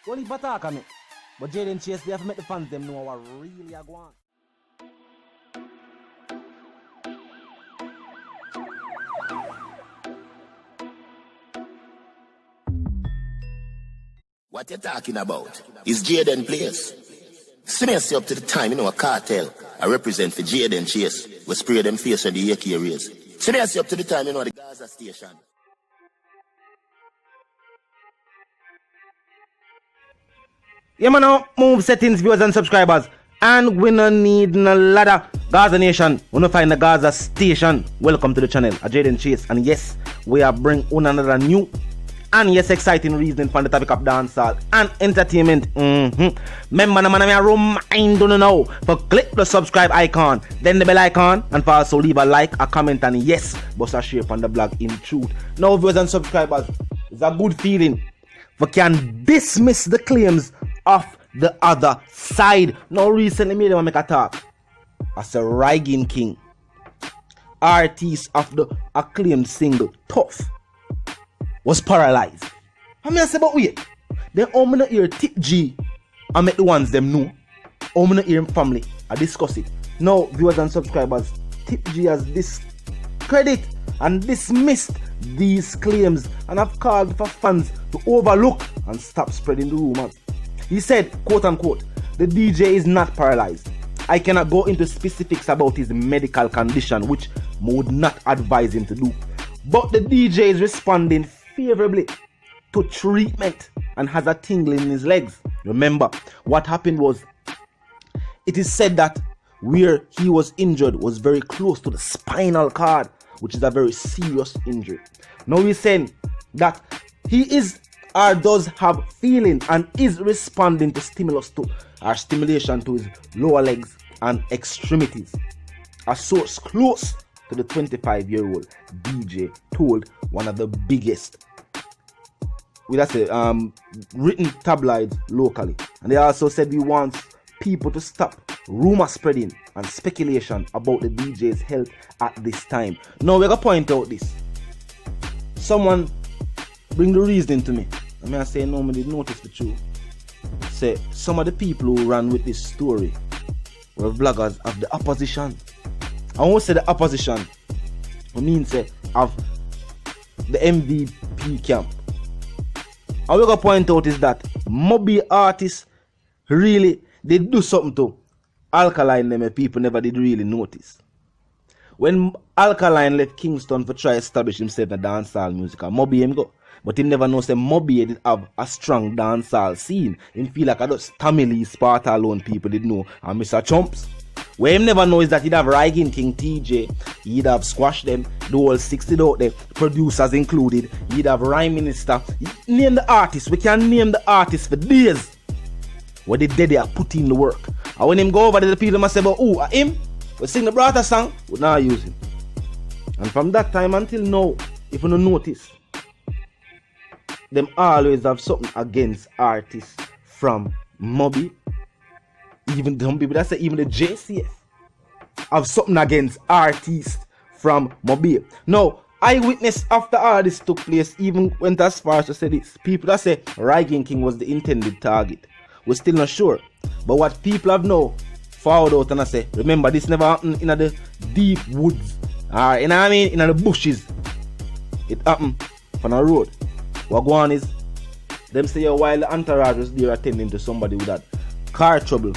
Only attack on me. But Jayden Chase, they have to make the fans them know what really are going. What you talking about? Is Jayden place? See me up to the time, you know, a cartel. I represent for Jayden Chase. We spray them face on the AK rays. See me up to the time, you know, the Gaza station. Yeah, man, now move settings, viewers and subscribers. And we no need no ladder. Gaza Nation, we no find the Gaza station. Welcome to the channel, Jayden Chase. And yes, we are bring on another new and yes, exciting reason for the topic of dancehall and entertainment. Remember, man, I remind you now for click the subscribe icon, then the bell icon, and for also leave a like, a comment, and yes, bust a share on the blog in truth. Now, viewers and subscribers, it's a good feeling for can dismiss the claims of the other side. Now, recently, me them make a talk as a Rygin king, artist of the acclaimed single Tough, was paralyzed. I mean, I say, but wait, then how many hear Tip G and make the ones them know? How many hear him family? I discuss it. Now, viewers and subscribers, Tip G has discredit and dismissed these claims and have called for fans to overlook and stop spreading the rumors. He said, quote unquote, the DJ is not paralyzed. I cannot go into specifics about his medical condition, which I would not advise him to do. But the DJ is responding favorably to treatment and has a tingling in his legs. Remember, what happened was, it is said that where he was injured was very close to the spinal cord, which is a very serious injury. Now he's saying that he is or does have feeling and is responding to stimulation to his lower legs and extremities. A source close to the 25-year-old DJ told one of the biggest, written tabloids locally. And they also said we want people to stop rumor spreading and speculation about the DJ's health at this time. Now we're gonna point out this. Someone bring the reasoning to me. I mean, I say no, I did notice the truth. Say some of the people who ran with this story were vloggers of the opposition. I won't say the opposition, I mean say of the MVP camp. And we're gonna point out is that Moby artists really did do something to Alkaline them and people never did really notice. When Alkaline left Kingston for try establish himself in dancehall music, and Moby him go. But he never knows that Moby did have a strong dancehall scene. He feel like those Tamil Sparta alone people did know and Mr. Chumps. Where him never knows that he'd have Rygin King TJ, he'd have Squash them, the whole 60 out there, producers included, he'd have Rhyme Minister. Name the artists, we can name the artists for days. What they did, they are putting in the work. And when him go over there, the people must say, but oh, him, we sing the brother song, we now use him. And from that time until now, if you don't notice, them always have something against artists from Moby. Even some people that say even the JCF have something against artists from Moby. Now, eyewitness after all this took place even went as far as to say this. People that say Rygin King was the intended target. We're still not sure. But what people have now found out and I say, remember this never happened in the deep woods. Or you know what I mean? In the bushes. It happened on a road. What go on is, them say while the entourage was there attending to somebody with that car trouble,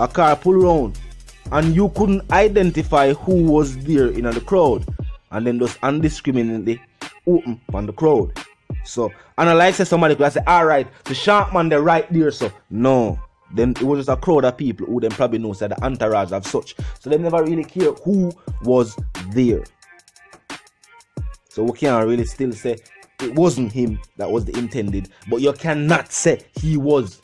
a car pull around, and you couldn't identify who was there in the crowd, and then just indiscriminately open on the crowd. So, and I like say somebody could say, alright, the sharp man they're right there, so no. Then it was just a crowd of people who them probably know said the entourage of such. So they never really care who was there. So we can't really still say it wasn't him that was the intended, but you cannot say he was,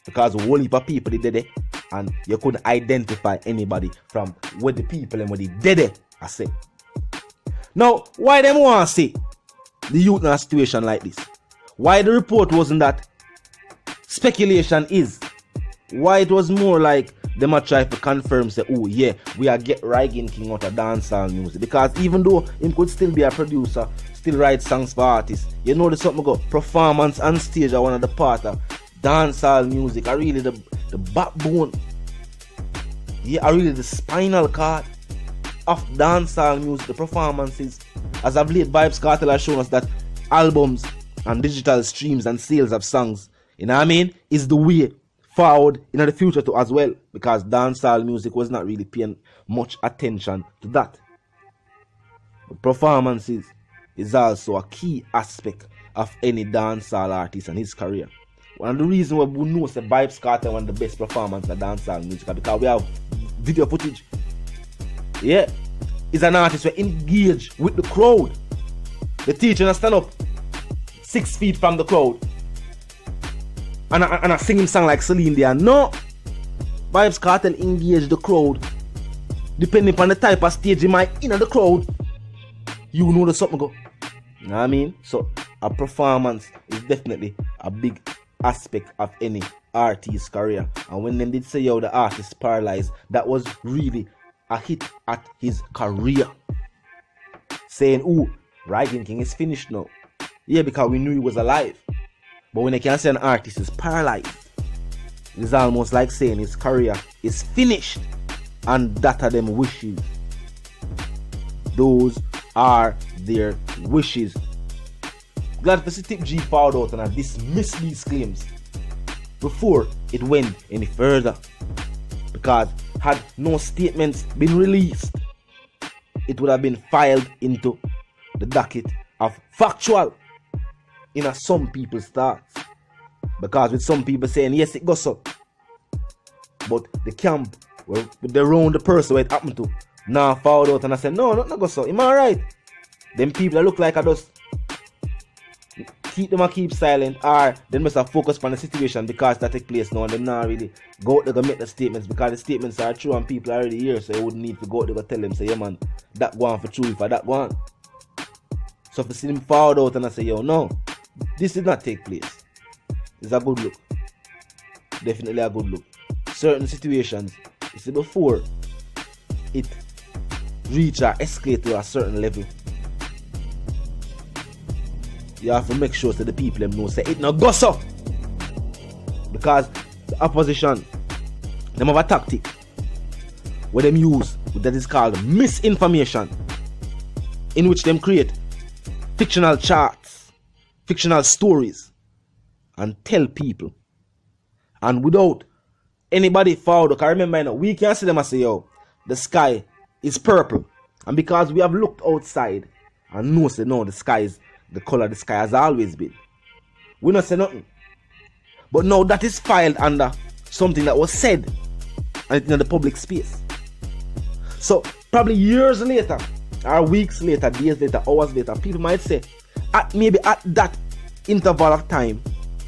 because a whole heap of people did it, and you couldn't identify anybody from where the people and where they did it. I say. Now, why them want to say the youth in a situation like this? Why the report wasn't that speculation is? Why it was more like them a try to confirm, say, oh yeah, we are get Rygin King out of dancehall music. Because even though him could still be a producer, still write songs for artists. You know the something go. Performance on stage are one of the part of dancehall music. Are really the backbone. Yeah, are really the spinal cord of dancehall music. The performances. As of late, Vybz Kartel has shown us that albums and digital streams and sales of songs, you know what I mean, is the way forward in the future too as well, because dancehall music was not really paying much attention to that. But performances is also a key aspect of any dancehall artist and his career. One of the reasons why we know that Vybz Kartel one of the best performances of dancehall music because we have video footage. Yeah, he's an artist who engage with the crowd. The teacher stand up 6 feet from the crowd and I sing him song like Celine Dion. No, Vybz Kartel engage the crowd. Depending upon the type of stage you might in the crowd, you know the something go. You know what I mean? So a performance is definitely a big aspect of any artist's career. And when them did say yo the artist paralyzed, that was really a hit at his career. Saying, ooh, Rygin King is finished now. Yeah, because we knew he was alive. But when they can say an artist is paralyzed, it's almost like saying his career is finished. And that are them wishes. Those are their wishes. Glad to see Tip G found out and dismiss these claims before it went any further. Because had no statements been released, it would have been filed into the docket of factual in some people's thoughts. Because with some people saying yes it goes up, but the camp where they round the person where it happened to now found out and I said no, not go so. Am I right? Them people that look like I just keep silent, or they must have focused on the situation because that take place now and them not really go out there go make the statements because the statements are true and people are already here, so they wouldn't need to go out there go tell them say yeah man that go on for true if I that go on. So if I see them found out and I say yo no, this did not take place, it's a good look. Definitely a good look. Certain situations, you see before it reach or escalate to a certain level, you have to make sure that the people them know say it no go so. Because the opposition, them have a tactic where them use that is called misinformation, in which them create fictional charts, fictional stories, and tell people. And without anybody found, I remember you know, we can see them and say yo, the sky is purple. And because we have looked outside and know say no, the sky is the color the sky has always been, we not say nothing. But now that is filed under something that was said and in the public space. So probably years later, or weeks later, days later, hours later, people might say maybe at that interval of time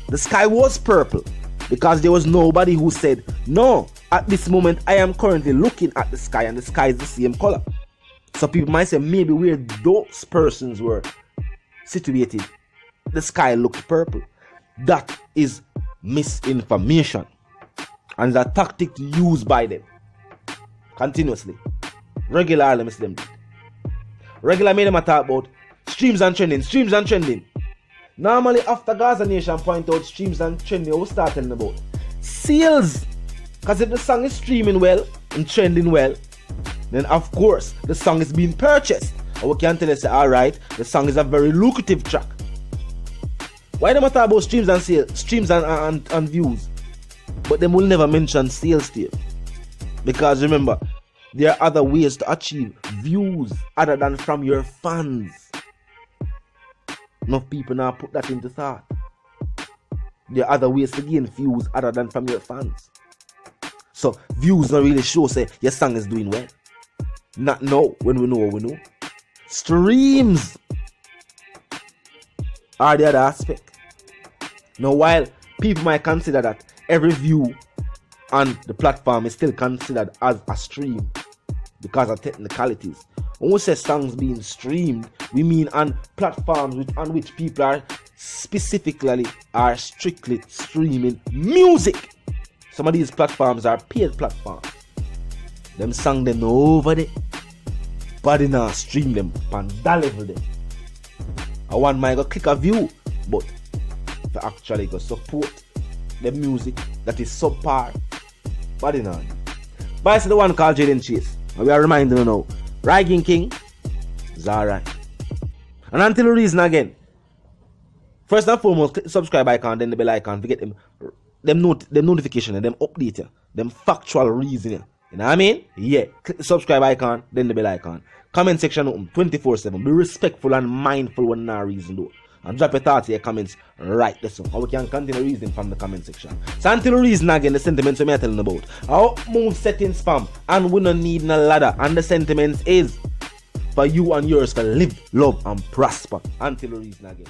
the sky was purple, because there was nobody who said no, at this moment I am currently looking at the sky and the sky is the same color. So people might say maybe where those persons were situated, the sky looked purple. That is misinformation, and it's a tactic used by them continuously. Regularly, miss them. Regular made them talk about streams and trending. Normally after Gaza Nation point out streams and trending, we start telling about sales. Because if the song is streaming well and trending well, then of course the song is being purchased. And we can tell you say alright, the song is a very lucrative track. Why them talk about streams and sales, streams and views, but them will never mention sales to you? Because remember, there are other ways to achieve views other than from your fans. Enough people now put that into thought. There are other ways to gain views other than from your fans. So views don't really show say your song is doing well. Not now, when we know what we know. Streams are the other aspect. Now while people might consider that every view on the platform is still considered as a stream because of technicalities. When we say songs being streamed, we mean on platforms on which people are specifically are strictly streaming music. Some of these platforms are paid platforms. Them song them over there, but they now stream them on that level there. I want my go click a view, but if I actually go support the music that is subpar, but you know. But I see the one called Jayden Chase. And we are reminding you now, Rygin King is alright. And until the reason again, first and foremost, click the subscribe icon, then the bell icon, to get them notification and them update you, them factual reasoning. You know what I mean? Yeah. Click the subscribe icon, then the bell icon. Comment section open 24/7. Be respectful and mindful when no reason though. And drop your thoughts in your comments right this one. Or we can continue reasoning from the comment section. So until reason again, the sentiments we are telling about. Our move setting spam and we don't need no ladder. And the sentiments is for you and yours to live, love and prosper. Until reason again.